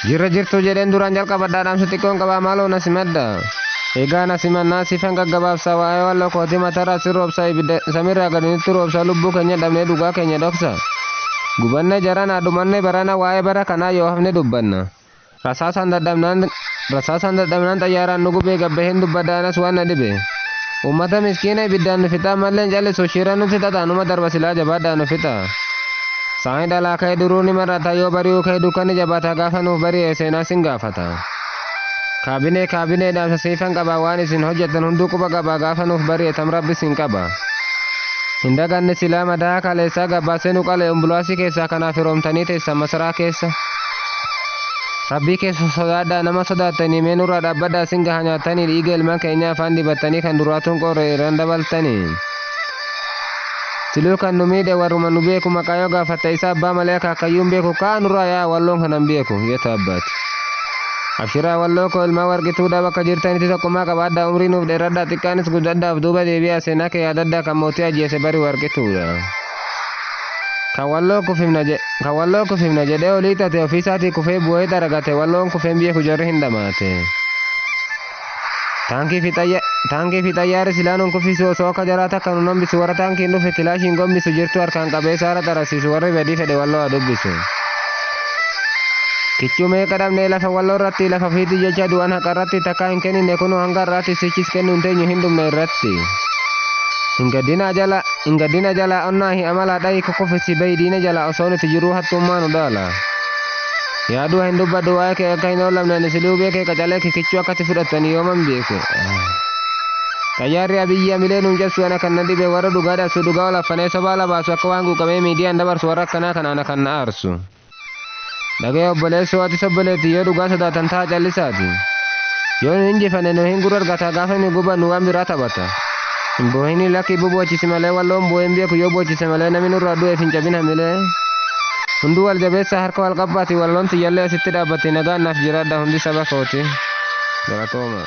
Jirra jirtu jedheen duraan jalqabadhaadhaan xiqqoon qabaa maaloo na simadda. Egaa na simannaa siifan gaggabaabsa waa'ee walloo kootii mataarraa si roobsa ibidda samiirraa gadinitti roobsa lubbuu keenya dhabnee dhugaa keenya dhoksa. Gubanne jarana dhumanne barana waa'ee bara kanaa yoo hafne dubbanna. Rasaasaan dadhabnaan xayyaaraan nu gubee gabbaheen dubbadaanas waan na dhibe. Uummata miskiina ibiddaan nu fixaa malleen callisu shiira nu fixata numa darba silaa jabaadhaa nu fixa. Saani dhalaa ka'ee duruu ni marata yoo bari'uu ka'ee dukkanni jabaata gaafa nuuf bari'e seenaa sin gaafata. Kaabinee dhaamsa siifan qaba waan isin hojjetan hunduu quba qaba gaafa nuuf bari'e tam rabbi sin qaba. Hin daganne silaa madaa kaleessaa gabbaasee nu qale ambulaasii keessaa kanaaf hiroomtanii teessan masaraa keessa. Rabbii keessa sodaadhaa nama sodaattanii mee nurraa dhaabbadhaa sin gaha nyaatanii dhiiga ilmaan keenyaa afaan dibattanii kan duraatuun qorreeran dabaltanii. Siluu kan nu miidhe warruma nu beeku maqaa yoo gaafatte isa abbaa malee akaakayyuun beeku kaa nurraa yaa walloon kanan beeku yeeta abbaati. Abshiraa walloo koo ilmaa warqituudha bakka jirtanitti tokkummaa qabaadhaa umrii nuuf dheeradhaa xiqqaanis guddadhaaf duuba deebi'aa seenaa kee yaadadhaa kan mootii ajjeese bari warqituudha. Kan walloo kufifna jedhee olii tate ofiisaatii kufee bu'ee daragate walloon kufeen beeku jarri hin dhamaate. Taankii fi xayyaarri silaa nun kufisu osoo akka jaraa takka nun hambisu warra taankiin dhufe kilaashiin gombisu jirtu harkaan qabee saara tarasiisu warri badii fedhe walloo haa dubbisu. Kichuu meeqa dhabnee lafa walloo irratti lafa fiitii jecha du'an haqa irratti takkaa hin kennine kunuu hanga irratti sichis kennu hin teenyu hin dhumne irratti. Hin gaddina jala onnaa hin amala dhahi kukkufisi bayi diina jala osoo nuti jiruu hattummaa nu dhaala. Yaaduu hin dubbadhu waa'ee kee akka hin oolamne siluu beekee qacalee kichuu akkatti fudhattanii yooman beeku. Xayyaarri abiyyi amilee nuun jabsu ana kan na dhibe warra dhugaa dhabsu dhugaa olaffanee sobaa labaasu akka waan guuqamee miidiyaan dabarsu warra akkanaa kanaan kan na aarsu. Dhagee obboleessoo ati sobboleetti yoo dhugaa sodaatan ta'a callisaati. Yoo nu injifanne nu hin gurra argata gaafa nu gubannu waan biraa taphata. Hin boohini lakki bochise malee walloon boohin beeku yoo bochise malee namni nurraa du'eef hin cabin hamilee. Hunduu wal jabeessa harka wal qabbaati walloon tiyyallee asitti dhaabbatti nagaan naaf jiraadha hundi saba kooti. Galatooma.